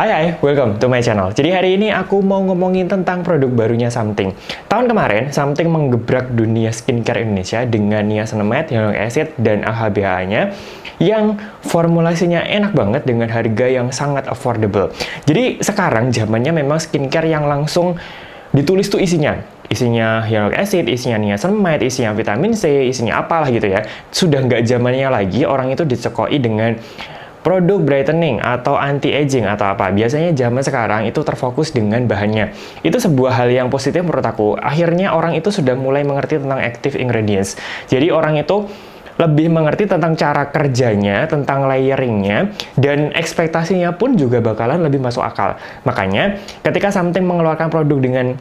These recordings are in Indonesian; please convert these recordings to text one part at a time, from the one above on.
Hai, welcome to my channel. Jadi hari ini aku mau ngomongin tentang produk barunya Something. Tahun kemarin, Something menggebrak dunia skincare Indonesia dengan niacinamide, hyaluronic acid, dan AHA-BHA-nya yang formulasinya enak banget dengan harga yang sangat affordable. Jadi sekarang zamannya memang skincare yang langsung ditulis tuh isinya hyaluronic acid, isinya niacinamide, isinya vitamin C, isinya apalah gitu ya. Sudah nggak zamannya lagi orang itu dicekoi dengan produk brightening atau anti-aging atau apa. Biasanya zaman sekarang itu terfokus dengan bahannya. Itu sebuah hal yang positif menurut aku. Akhirnya orang itu sudah mulai mengerti tentang active ingredients. Jadi orang itu lebih mengerti tentang cara kerjanya, tentang layeringnya, dan ekspektasinya pun juga bakalan lebih masuk akal. Makanya ketika Something mengeluarkan produk dengan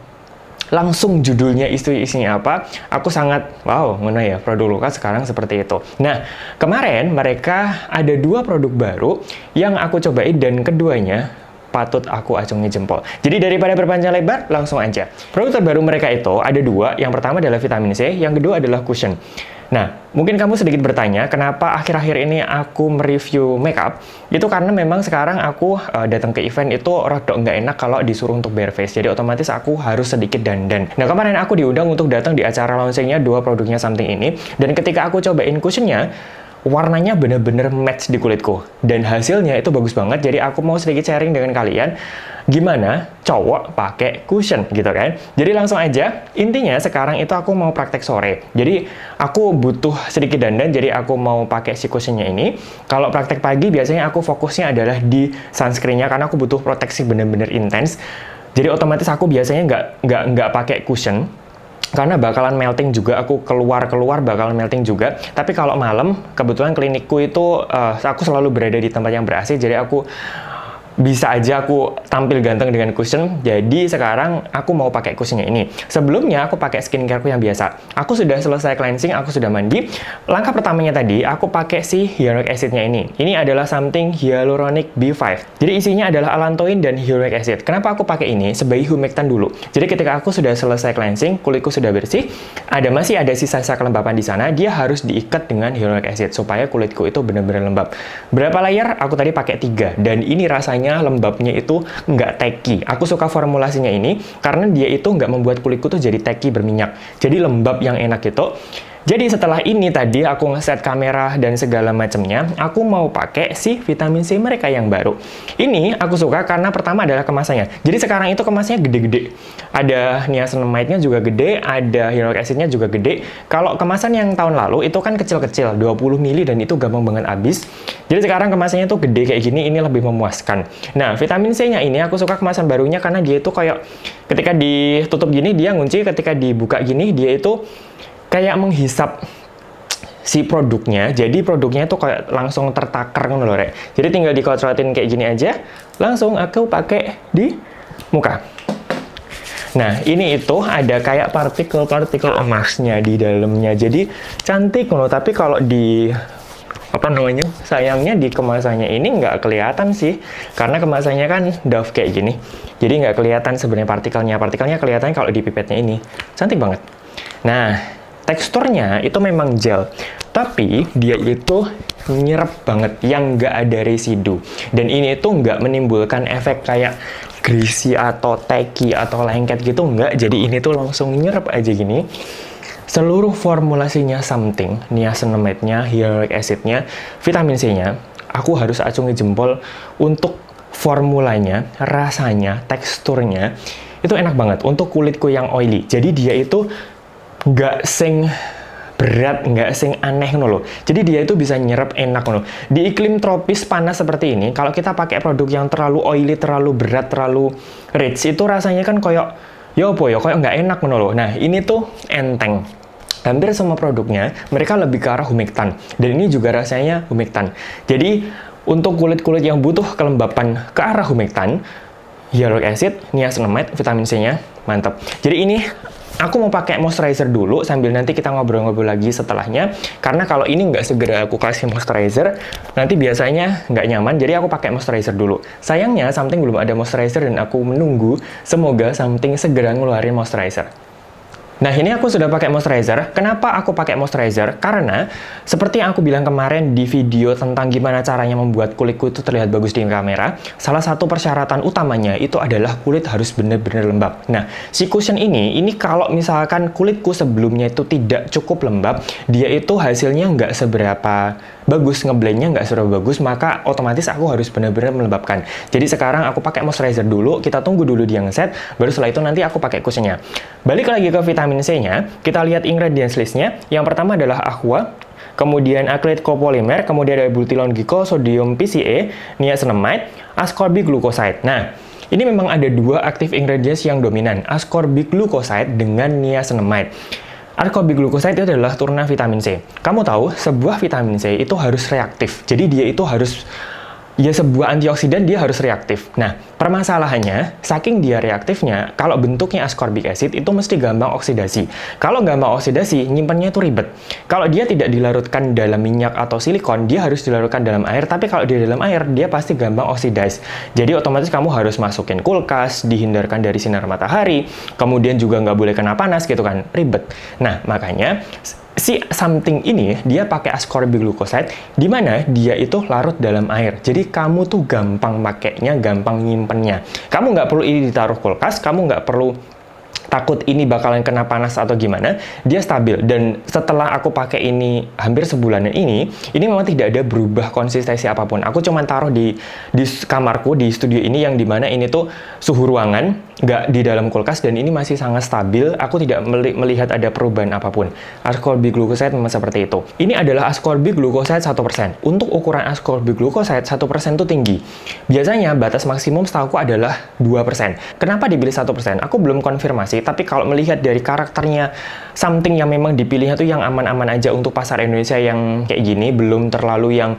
langsung judulnya isinya apa, aku sangat wow, mana ya produk Luka sekarang seperti itu. Nah, kemarin mereka ada dua produk baru yang aku cobain dan keduanya patut aku acungi jempol. Jadi daripada berpanjang lebar, langsung aja. Produk terbaru mereka itu ada dua, yang pertama adalah vitamin C, yang kedua adalah cushion. Nah, mungkin kamu sedikit bertanya, kenapa akhir-akhir ini aku mereview makeup? Itu karena memang sekarang aku datang ke event itu rada nggak enak kalau disuruh untuk bare face. Jadi otomatis aku harus sedikit dandan. Nah, kemarin aku diundang untuk datang di acara launchingnya dua produknya Something ini. Dan ketika aku cobain cushionnya, warnanya bener-bener match di kulitku. Dan hasilnya itu bagus banget. Jadi aku mau sedikit sharing dengan kalian gimana cowok pakai cushion gitu kan. Jadi langsung aja, intinya sekarang itu aku mau praktek sore. Jadi aku butuh sedikit dandan, jadi aku mau pakai si cushionnya ini. Kalau praktek pagi biasanya aku fokusnya adalah di sunscreennya karena aku butuh proteksi bener-bener intens. Jadi otomatis aku biasanya nggak pakai cushion karena bakalan melting juga, aku keluar bakalan melting juga. Tapi kalau malam, kebetulan klinikku itu aku selalu berada di tempat yang ber-AC, jadi aku bisa aja aku tampil ganteng dengan cushion. Jadi sekarang aku mau pakai cushionnya ini. Sebelumnya aku pakai skincareku yang biasa. Aku sudah selesai cleansing, aku sudah mandi. Langkah pertamanya tadi aku pakai si hyaluronic acidnya ini. Ini adalah Something Hyaluronic B5. Jadi isinya adalah allantoin dan hyaluronic acid. Kenapa aku pakai ini? Sebagai humectant dulu. Jadi ketika aku sudah selesai cleansing, kulitku sudah bersih, masih ada sisa-sisa kelembapan di sana, dia harus diikat dengan hyaluronic acid supaya kulitku itu benar-benar lembab. Berapa layer? Aku tadi pakai 3 dan ini rasanya lembabnya itu nggak tacky. Aku suka formulasinya ini karena dia itu nggak membuat kulitku tuh jadi tacky berminyak. Jadi lembab yang enak itu. Jadi setelah ini tadi aku ngeset kamera dan segala macamnya, aku mau pakai si vitamin C mereka yang baru. Ini aku suka karena pertama adalah kemasannya. Jadi sekarang itu kemasannya gede-gede. Ada niacinamide-nya juga gede, ada hyaluronic acid-nya juga gede. Kalau kemasan yang tahun lalu itu kan kecil-kecil, 20 ml dan itu gampang banget habis. Jadi sekarang kemasannya tuh gede kayak gini, ini lebih memuaskan. Nah, vitamin C-nya ini aku suka kemasan barunya karena dia itu kayak ketika ditutup gini dia ngunci, ketika dibuka gini dia itu kayak menghisap si produknya, jadi produknya itu kayak langsung tertakar gitu loh, Rek. Jadi tinggal dikocrotin kayak gini aja, langsung aku pakai di muka. Nah, ini itu ada kayak partikel-partikel emasnya di dalamnya, jadi cantik loh. Tapi kalau di sayangnya di kemasannya ini nggak kelihatan sih, karena kemasannya kan doff kayak gini, jadi nggak kelihatan sebenarnya partikelnya kelihatannya kalau di pipetnya ini. Cantik banget. Nah, teksturnya itu memang gel, tapi dia itu nyerap banget, yang nggak ada residu. Dan ini tuh nggak menimbulkan efek kayak greasy atau tacky atau lengket gitu, nggak. Jadi ini tuh langsung nyerap aja gini. Seluruh formulasinya Something, niacinamide-nya, hyaluronic acid-nya, vitamin C-nya, aku harus acungi jempol untuk formulanya, rasanya, teksturnya, itu enak banget untuk kulitku yang oily. Jadi dia itu nggak sing berat, nggak sing aneh loh. Jadi dia itu bisa nyerap enak loh. Di iklim tropis panas seperti ini, kalau kita pakai produk yang terlalu oily, terlalu berat, terlalu rich, itu rasanya kan kayak kayak nggak enak loh. Nah, ini tuh enteng. Hampir semua produknya mereka lebih ke arah humectant, dan ini juga rasanya humectant. Jadi untuk kulit-kulit yang butuh kelembapan ke arah humectant, hyaluronic acid, niacinamide, vitamin C-nya mantap. Jadi ini aku mau pakai moisturizer dulu, sambil nanti kita ngobrol-ngobrol lagi setelahnya. Karena kalau ini nggak segera aku kasih moisturizer, nanti biasanya nggak nyaman, jadi aku pakai moisturizer dulu. Sayangnya Something belum ada moisturizer dan aku menunggu, semoga Something segera ngeluarin moisturizer. Nah, ini aku sudah pakai moisturizer. Kenapa aku pakai moisturizer? Karena seperti yang aku bilang kemarin di video tentang gimana caranya membuat kulitku itu terlihat bagus di kamera, salah satu persyaratan utamanya itu adalah kulit harus benar-benar lembab. Nah, si cushion ini kalau misalkan kulitku sebelumnya itu tidak cukup lembab, dia itu hasilnya nggak seberapa bagus, ngeblendnya nggak seberapa bagus, maka otomatis aku harus benar-benar melembabkan. Jadi sekarang aku pakai moisturizer dulu, kita tunggu dulu dia ngeset, baru setelah itu nanti aku pakai cushionnya. Balik lagi ke vitamin C-nya, kita lihat ingredients list-nya. Yang pertama adalah aqua, kemudian acrylic copolymer, kemudian ada butyllone glycol, sodium PCA, niacinamide, ascorbic glucoside. Nah, ini memang ada dua active ingredients yang dominan, ascorbic glucoside dengan niacinamide. Ascorbic glucoside itu adalah turunan vitamin C. Kamu tahu, sebuah vitamin C itu harus reaktif. Jadi dia itu harus, ya sebuah antioksidan dia harus reaktif. Nah, permasalahannya, saking dia reaktifnya, kalau bentuknya ascorbic acid itu mesti gampang oksidasi. Kalau gampang oksidasi, nyimpannya itu ribet. Kalau dia tidak dilarutkan dalam minyak atau silikon, dia harus dilarutkan dalam air, tapi kalau dia dalam air, dia pasti gampang oksidas. Jadi otomatis kamu harus masukin kulkas, dihindarkan dari sinar matahari, kemudian juga nggak boleh kena panas gitu kan, ribet. Nah, makanya si something ini dia pakai ascorbic glucoside di mana dia itu larut dalam air. Jadi kamu tuh gampang pakainya, gampang nyimpennya. Kamu nggak perlu ini ditaruh kulkas, kamu nggak perlu takut ini bakalan kena panas atau gimana, dia stabil. Dan setelah aku pakai ini hampir sebulanan ini memang tidak ada berubah konsistensi apapun. Aku cuma taruh di kamarku, di studio ini, yang dimana ini tuh suhu ruangan, nggak di dalam kulkas, dan ini masih sangat stabil. Aku tidak melihat ada perubahan apapun. Ascorbic glucoside memang seperti itu. Ini adalah ascorbic glucoside 1%. Untuk ukuran ascorbic glucoside 1% itu tinggi. Biasanya batas maksimum setahu adalah 2%. Kenapa dipilih 1%? Aku belum konfirmasi, tapi kalau melihat dari karakternya something yang memang dipilihnya tuh yang aman-aman aja untuk pasar Indonesia yang kayak gini, belum terlalu yang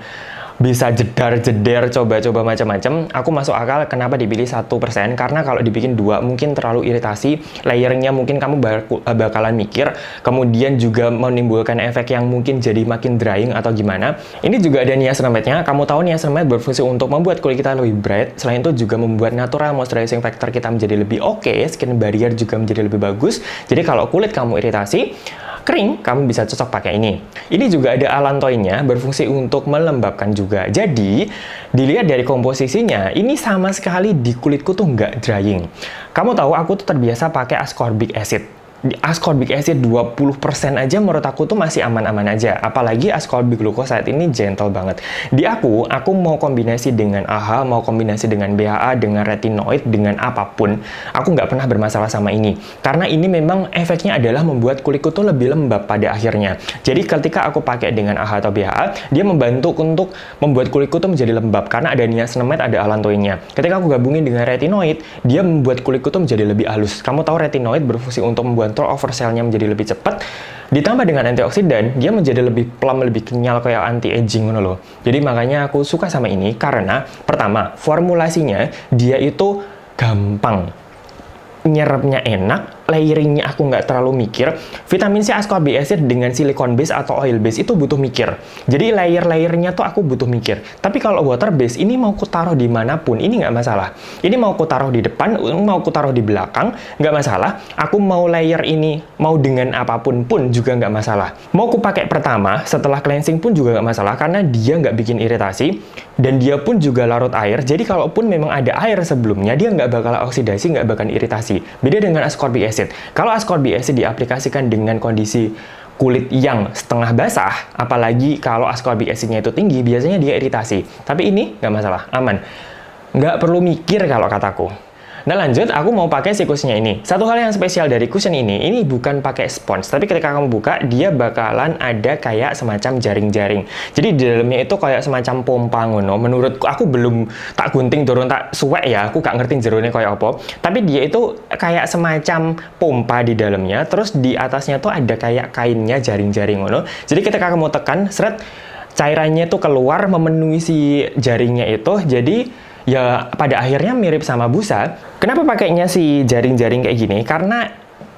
bisa jedar-jeder, coba-coba macam-macam. Aku masuk akal kenapa dipilih 1%, karena kalau dibikin 2 mungkin terlalu iritasi, layernya mungkin kamu bakalan mikir, kemudian juga menimbulkan efek yang mungkin jadi makin drying atau gimana. Ini juga ada niacinamide-nya. Kamu tahu niacinamide berfungsi untuk membuat kulit kita lebih bright, selain itu juga membuat natural moisturizing factor kita menjadi lebih oke, skin barrier juga menjadi lebih bagus. Jadi kalau kulit kamu iritasi, kering, kamu bisa cocok pakai ini. Ini juga ada allantoinnya, berfungsi untuk melembabkan juga. Jadi, dilihat dari komposisinya, ini sama sekali di kulitku tuh nggak drying. Kamu tahu, aku tuh terbiasa pakai ascorbic acid. Di ascorbic acid 20% aja menurut aku tuh masih aman-aman aja. Apalagi ascorbic glucoside ini gentle banget. Di aku mau kombinasi dengan AHA, mau kombinasi dengan BHA, dengan retinoid, dengan apapun, aku nggak pernah bermasalah sama ini. Karena ini memang efeknya adalah membuat kulitku tuh lebih lembab pada akhirnya. Jadi ketika aku pakai dengan AHA atau BHA, dia membantu untuk membuat kulitku tuh menjadi lembab. Karena ada niacinamide, ada allantoinnya. Ketika aku gabungin dengan retinoid, dia membuat kulitku tuh menjadi lebih halus. Kamu tahu retinoid berfungsi untuk membuat over cell-nya menjadi lebih cepat, ditambah dengan antioksidan, dia menjadi lebih plump, lebih kenyal, kayak anti-aging loh. Jadi makanya aku suka sama ini, karena pertama, formulasinya dia itu gampang, nyerapnya enak, layeringnya aku nggak terlalu mikir. Vitamin C ascorbic acid dengan silicone base atau oil base itu butuh mikir. Jadi layer-layernya tuh aku butuh mikir. Tapi kalau water base, ini mau ku taruh dimanapun, ini nggak masalah. Ini mau ku taruh di depan, mau ku taruh di belakang, nggak masalah. Aku mau layer ini, mau dengan apapun pun juga nggak masalah. Mau ku pakai pertama, setelah cleansing pun juga nggak masalah, karena dia nggak bikin iritasi, dan dia pun juga larut air. Jadi kalaupun memang ada air sebelumnya, dia nggak bakal oksidasi, nggak bakal iritasi. Beda dengan ascorbic acid. Kalau ascorbic acid diaplikasikan dengan kondisi kulit yang setengah basah, apalagi kalau ascorbic acidnya itu tinggi, biasanya dia iritasi. Tapi ini nggak masalah, aman. Nggak perlu mikir kalau kataku. Nah lanjut, aku mau pakai si cushionnya ini. Satu hal yang spesial dari cushion ini bukan pakai spons, tapi ketika kamu buka, dia bakalan ada kayak semacam jaring-jaring. Jadi di dalamnya itu kayak semacam pompa ngono. Menurutku, aku belum tak gunting turun tak suwek ya, aku gak ngerti jeronya kayak apa. Tapi dia itu kayak semacam pompa di dalamnya, terus di atasnya tuh ada kayak kainnya jaring-jaring ngono. Jadi ketika kamu tekan, seret, cairannya tuh keluar memenuhi si jaringnya itu. Jadi ya pada akhirnya mirip sama busa. Kenapa pakainya si jaring-jaring kayak gini? Karena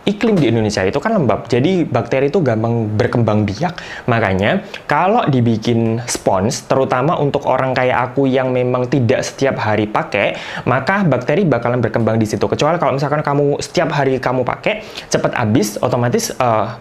iklim di Indonesia itu kan lembab, jadi bakteri itu gampang berkembang biak. Makanya kalau dibikin spons, terutama untuk orang kayak aku yang memang tidak setiap hari pakai, maka bakteri bakalan berkembang di situ. Kecuali kalau misalkan kamu setiap hari kamu pakai, cepat habis, otomatis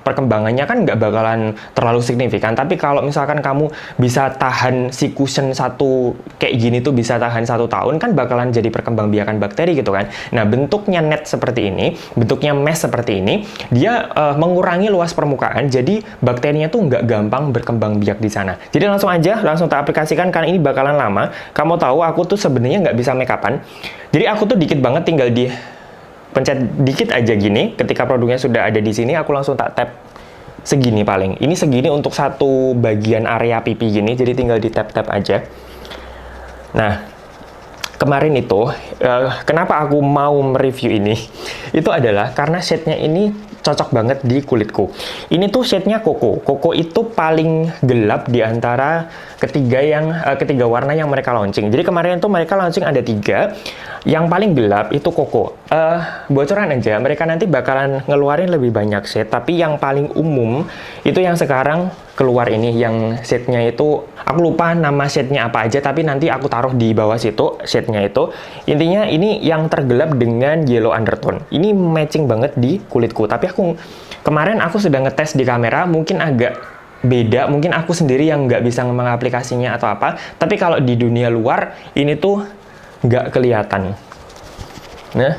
perkembangannya kan nggak bakalan terlalu signifikan. Tapi kalau misalkan kamu bisa tahan si cushion satu kayak gini tuh bisa tahan 1 tahun, kan bakalan jadi perkembang biakan bakteri gitu kan. Nah, bentuknya net seperti ini, bentuknya mesh seperti ini, dia mengurangi luas permukaan, jadi bakterinya tuh nggak gampang berkembang biak di sana. Jadi langsung tak aplikasikan, karena ini bakalan lama. Kamu tahu aku tuh sebenarnya nggak bisa make upan, jadi aku tuh dikit banget, tinggal di pencet dikit aja gini. Ketika produknya sudah ada di sini, aku langsung tak tap segini paling. Ini segini untuk satu bagian area pipi gini, jadi tinggal di tap-tap aja. Nah, kemarin itu, kenapa aku mau mereview ini? Itu adalah karena shade-nya ini cocok banget di kulitku. Ini tuh shade-nya Koko. Koko itu paling gelap di antara ketiga warna yang mereka launching. Jadi kemarin tuh mereka launching ada 3. Yang paling gelap itu Koko. Bocoran aja, mereka nanti bakalan ngeluarin lebih banyak shade, tapi yang paling umum itu yang sekarang keluar ini, yang shade-nya itu aku lupa nama shade-nya apa aja, tapi nanti aku taruh di bawah situ shade-nya itu. Intinya ini yang tergelap dengan yellow undertone. Ini matching banget di kulitku. Tapi kemarin aku sudah ngetes di kamera, mungkin agak beda, mungkin aku sendiri yang nggak bisa mengaplikasinya atau apa. Tapi kalau di dunia luar ini tuh nggak kelihatan. Nah,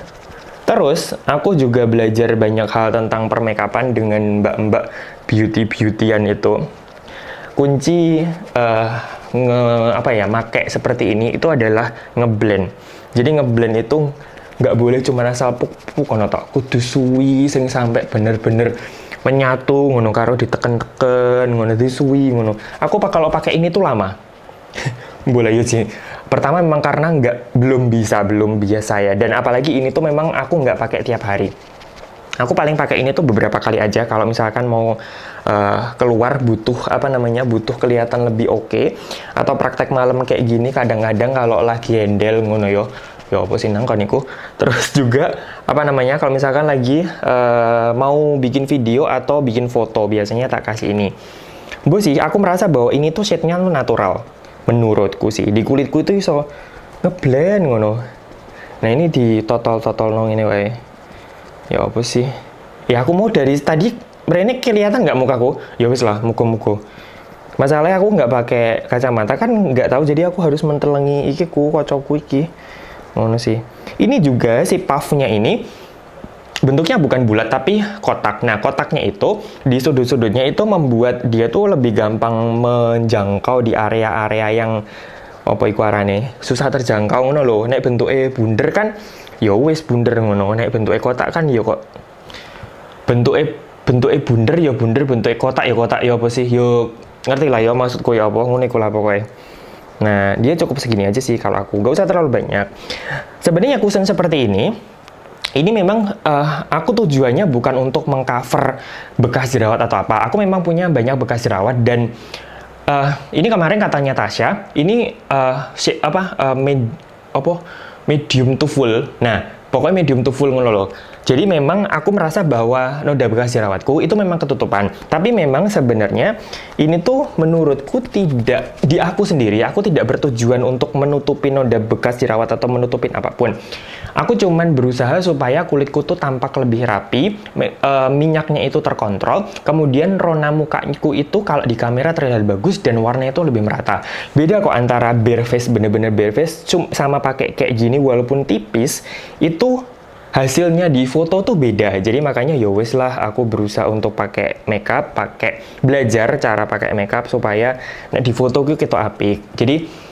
terus aku juga belajar banyak hal tentang permakeupan dengan mbak-mbak beauty-beautyan itu. Kunci make seperti ini itu adalah ngeblend. Jadi ngeblend itu nggak boleh cuma asal puk-puk ono tok, kudu suwi sing sampai bener-bener menyatu ngono karo diteken-teken ngono disuwi ngono. Aku kalau pakai ini tuh lama. Boleh ya sih. Pertama memang karena belum biasa ya, dan apalagi ini tuh memang aku nggak pakai tiap hari. Aku paling pakai ini tuh beberapa kali aja kalau misalkan mau keluar butuh kelihatan lebih oke, atau praktek malam kayak gini kadang-kadang kalau lagi handle ngono yo apa sih nang koniku. Terus juga kalau misalkan lagi mau bikin video atau bikin foto, biasanya tak kasih ini. Aku merasa bahwa ini tuh shade-nya tuh natural. Menurutku sih, di kulitku itu iso ngeblend ngono. Nah, ini di totol nong ini wae. Ya apa sih? Ya aku mau dari tadi mereka kelihatan nggak mukaku? Ya wis lah, muka-muka. Masalahnya aku nggak pakai kacamata kan, nggak tahu, jadi aku harus mentelengi kocokku iki. Ngono sih. Ini juga si puff-nya ini bentuknya bukan bulat tapi kotak. Nah, kotaknya itu di sudut-sudutnya itu membuat dia tuh lebih gampang menjangkau di area-area yang susah terjangkau ngono lho. Nek bentuke bunder kan ya wis bunder ngono. Nek bentuke kotak kan ya kok bentuke bunder ya bunder, bentuke kotak ya apa sih? Yo ngerti lah ya maksudku ya apa, ngono iku lah pokoknya. Nah, dia cukup segini aja sih kalau aku. Nggak usah terlalu banyak. Sebenarnya cushion seperti ini memang aku tujuannya bukan untuk mengcover bekas jerawat atau apa. Aku memang punya banyak bekas jerawat, dan ini kemarin katanya Tasya, ini medium to full. Nah, pokoknya medium to full ngono loh. Jadi memang aku merasa bahwa noda bekas jerawatku itu memang ketutupan. Tapi memang sebenarnya ini tuh menurutku tidak, di aku sendiri, aku tidak bertujuan untuk menutupi noda bekas jerawat atau menutupin apapun. Aku cuman berusaha supaya kulitku tuh tampak lebih rapi, minyaknya itu terkontrol, kemudian rona mukaku itu kalau di kamera terlihat bagus dan warnanya itu lebih merata. Beda kok antara bare face, bener-bener bare face, sama pakai kayak gini walaupun tipis, itu hasilnya di foto tuh beda. Jadi makanya ya wes lah, aku berusaha untuk pakai makeup, belajar cara pakai makeup supaya di foto kita apik. Jadi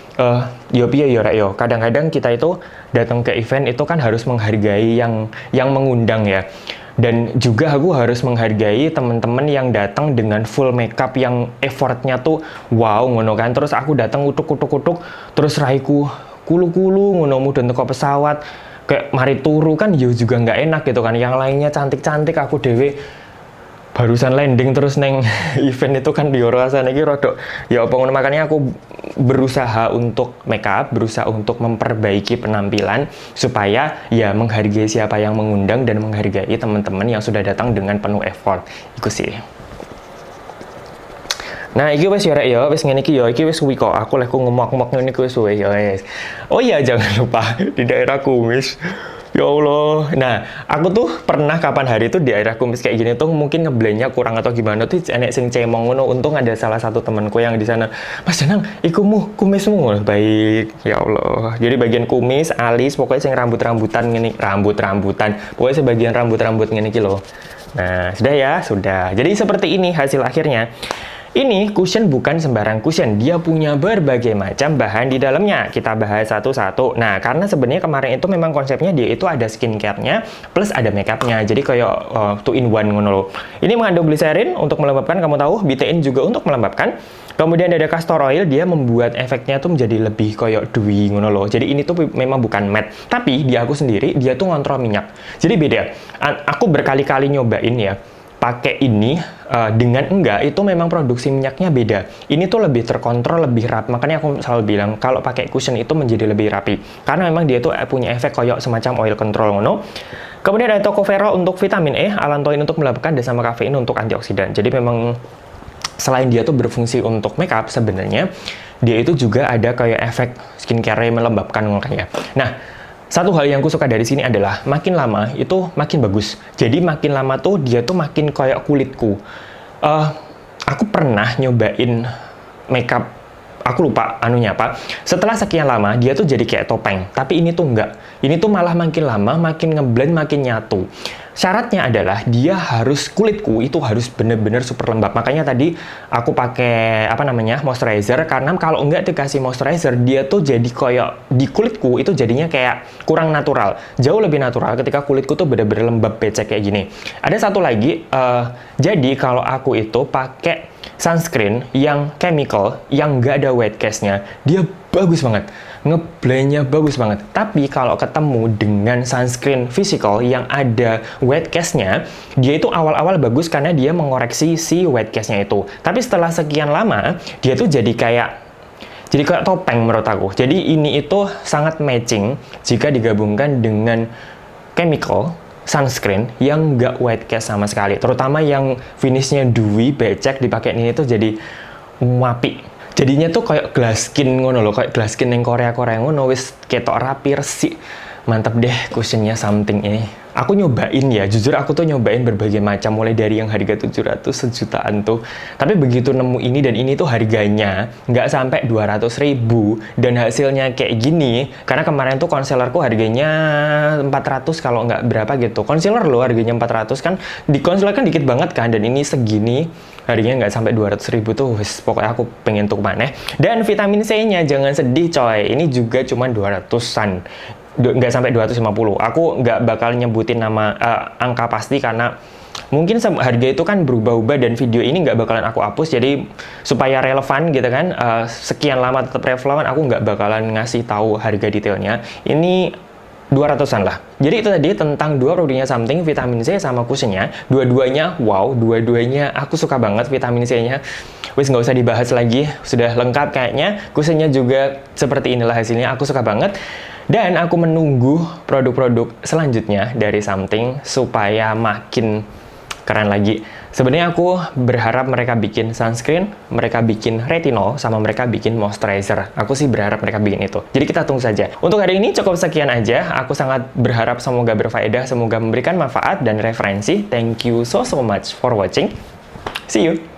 kadang-kadang kita itu datang ke event itu kan harus menghargai yang mengundang ya. Dan juga aku harus menghargai teman-teman yang datang dengan full makeup yang effortnya tuh wow ngono kan. Terus aku datang utuk-utuk, terus raiku kulu-kulu ngono mudun teko pesawat kayak mari turu kan juga nggak enak gitu kan. Yang lainnya cantik-cantik, aku dewe barusan landing terus neng event itu kan di rasanya iki rodok ya apa ngono, makanya aku berusaha untuk make up, berusaha untuk memperbaiki penampilan supaya ya menghargai siapa yang mengundang dan menghargai teman-teman yang sudah datang dengan penuh effort. Iku sih. Nah, iki wis ya rek ya, wis ngene iki ya, iki wis suwi kok. Aku lek ngomong-ngomong ngene iki wis suwe ya wis. Oh iya, jangan lupa di daerah kumis. Ya Allah. Nah, aku tuh pernah kapan hari itu di daerah kumis kayak gini tuh mungkin ngeblendnya kurang atau gimana tuh enek sing cemong ngono. Untung ada salah satu temanku yang di sana. Mas Danang, ikumu kumismu. Baik. Ya Allah. Jadi bagian kumis, alis, pokoknya sing rambut-rambutan ngene, rambut-rambutan. Pokoknya sebagian rambut-rambut ngene iki loh. Nah, sudah ya, sudah. Jadi seperti ini hasil akhirnya. Ini cushion bukan sembarang cushion, dia punya berbagai macam bahan di dalamnya. Kita bahas satu-satu. Nah, karena sebenarnya kemarin itu memang konsepnya dia itu ada skincare-nya plus ada makeupnya. Jadi kayak 2 in 1 ngono loh. Ini mengandung glycerin untuk melembabkan, kamu tahu, betaine juga untuk melembabkan. Kemudian ada castor oil, dia membuat efeknya tuh menjadi lebih kayak dewy ngono loh. Jadi ini tuh memang bukan matte, tapi di aku sendiri dia tuh ngontrol minyak. Jadi beda. Aku berkali-kali nyobain ya. Pakai ini dengan enggak itu memang produksi minyaknya beda. Ini tuh lebih terkontrol, lebih rapi. Makanya aku selalu bilang kalau pakai cushion itu menjadi lebih rapi. Karena memang dia tuh punya efek kayak semacam oil control ngono. Kemudian ada tocopherol untuk vitamin E, allantoin untuk melembabkan, dan sama kafein untuk antioksidan. Jadi memang selain dia tuh berfungsi untuk makeup, sebenarnya dia itu juga ada kayak efek skincare melembabkan makanya. Nah, satu hal yang aku suka dari sini adalah makin lama itu makin bagus. Jadi makin lama tuh dia tuh makin kayak kulitku. Aku pernah nyobain makeup, aku lupa anunya apa. Setelah sekian lama dia tuh jadi kayak topeng. Tapi ini tuh enggak. Ini tuh malah makin lama makin ngeblend, makin nyatu. Syaratnya adalah dia harus, kulitku itu harus bener-bener super lembab. Makanya tadi aku pakai moisturizer, karena kalau enggak dikasih moisturizer dia tuh jadi kayak di kulitku itu jadinya kayak kurang natural. Jauh lebih natural ketika kulitku tuh bener-bener lembab becek kayak gini. Ada satu lagi, jadi kalau aku itu pakai sunscreen yang chemical yang nggak ada white cast-nya, dia bagus banget, ngeblendnya bagus banget. Tapi kalau ketemu dengan sunscreen physical yang ada white cast-nya, dia itu awal-awal bagus karena dia mengoreksi si white cast-nya itu. Tapi setelah sekian lama, dia tuh jadi kayak topeng menurut aku. Jadi ini itu sangat matching jika digabungkan dengan chemical sunscreen yang nggak white cast sama sekali, terutama yang finishnya dewy, becek, dipakai ini tuh jadi wapi. Jadinya tuh kayak glass skin ngono loh, kayak glass skin yang Korea-Korea ngono, wis ketok rapi, resik. Mantap deh cushionnya Something ini. Aku nyobain ya, jujur aku tuh nyobain berbagai macam, mulai dari yang harga 700 sejutaan tuh. Tapi begitu nemu ini, dan ini tuh harganya nggak sampai 200.000 dan hasilnya kayak gini. Karena kemarin tuh concealerku harganya 400 kalau nggak berapa gitu. Concealer loh harganya 400 kan, di concealer kan dikit banget kan, dan ini segini harganya nggak sampai 200.000 tuh, pokoknya aku pengen tuh maneh. Dan vitamin C-nya jangan sedih coy, ini juga cuma 200-an. Nggak sampai 250. Aku nggak bakal nyebutin nama angka pasti karena mungkin harga itu kan berubah-ubah, dan video ini nggak bakalan aku hapus. Jadi supaya relevan gitu kan, sekian lama tetap relevan, aku nggak bakalan ngasih tahu harga detailnya. Ini 200-an lah. Jadi itu tadi tentang dua produknya Something, vitamin C sama cushionnya. Dua-duanya wow, dua-duanya aku suka banget. Vitamin C-nya wis nggak usah dibahas lagi, sudah lengkap kayaknya. Cushionnya juga seperti inilah hasilnya, aku suka banget. Dan aku menunggu produk-produk selanjutnya dari Something supaya makin keren lagi. Sebenarnya aku berharap mereka bikin sunscreen, mereka bikin retinol, sama mereka bikin moisturizer. Aku sih berharap mereka bikin itu. Jadi kita tunggu saja. Untuk hari ini cukup sekian aja. Aku sangat berharap semoga berfaedah, semoga memberikan manfaat dan referensi. Thank you so much for watching. See you!